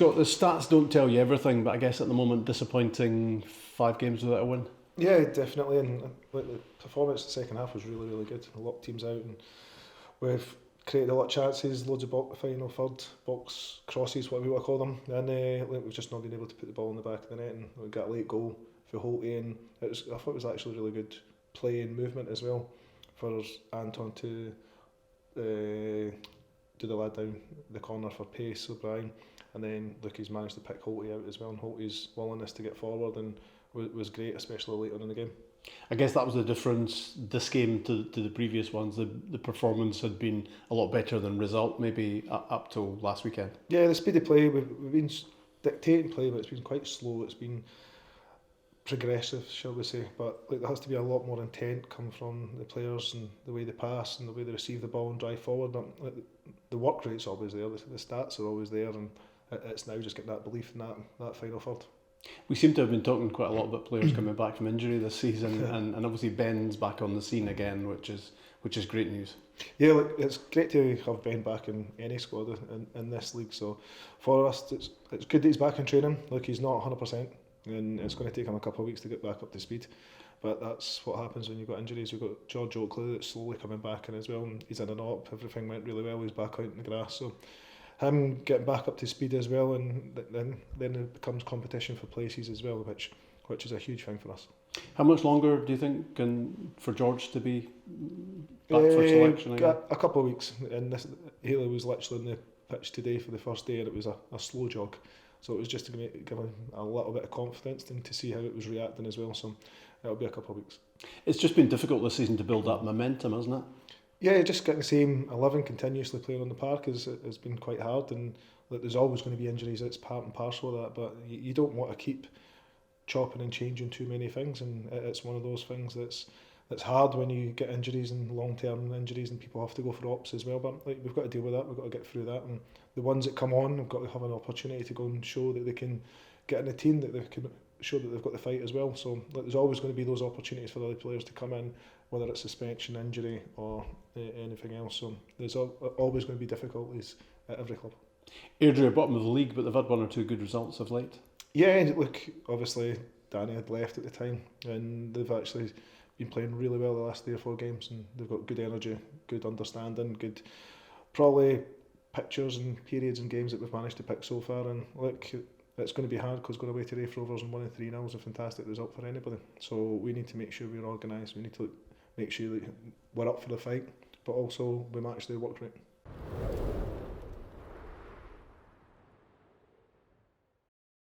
Scott, the stats don't tell you everything, but I guess at the moment, disappointing 5 games without a win. Yeah, definitely. And like the performance in the second half was really, really good. A lot of teams out, and we've created a lot of chances, loads of final third box crosses, what we want to call them, and like we've just not been able to put the ball in the back of the net. And we got a late goal for Holty, and I thought it was actually really good play and movement as well for Anton to do the lad down the corner for pace, O'Brien, and then look, he's managed to pick Holty out as well, and Holty's willingness to get forward and was great, especially later in the game. I guess that was the difference this game to the previous ones. The performance had been a lot better than result, maybe up till last weekend. Yeah, the speed of play, we've been dictating play, but it's been quite slow. It's been progressive, shall we say, but like there has to be a lot more intent come from the players and the way they pass and the way they receive the ball and drive forward. Like, the work rate's always there, the stats are always there, and it's now just getting that belief in that final third. We seem to have been talking quite a lot about players coming back from injury this season, and obviously Ben's back on the scene again, which is great news. Yeah, look, it's great to have Ben back in any squad in this league. So for us, it's good that he's back in training. Look, he's not 100%, and it's going to take him a couple of weeks to get back up to speed. But that's what happens when you've got injuries. We've got George Oakley that's slowly coming back in as well. And he's in and up. Everything went really well. He's back out in the grass. So him getting back up to speed as well, and then it becomes competition for places as well, which is a huge thing for us. How much longer do you think for George to be back for selection again? A couple of weeks, and Haley was literally on the pitch today for the first day, and it was a slow jog, so it was just to give him a little bit of confidence and to see how it was reacting as well. So it'll be a couple of weeks. It's just been difficult this season to build that momentum, hasn't it? Yeah, just getting the same 11 continuously playing on the park has been quite hard, and like, there's always going to be injuries. It's part and parcel of that, but you don't want to keep chopping and changing too many things, and it's one of those things that's hard when you get injuries and long-term injuries and people have to go for ops as well. But like, we've got to deal with that. We've got to get through that, and the ones that come on have got to have an opportunity to go and show that they can get in the team, that they can show that they've got the fight as well. So like, there's always going to be those opportunities for other players to come in, whether it's suspension, injury, or anything else. So there's always going to be difficulties at every club. Airdrie are bottom of the league, but they've had 1 or 2 good results of late. Yeah, look, obviously Danny had left at the time, and they've actually been playing really well the last 3 or 4 games, and they've got good energy, good understanding, good probably pictures and periods and games that we've managed to pick so far. And look, it's going to be hard because going away to Raith Rovers and winning 3-0 is a fantastic result for anybody. So we need to make sure we're organised. We need to make sure that we're up for the fight, but also we match their work rate.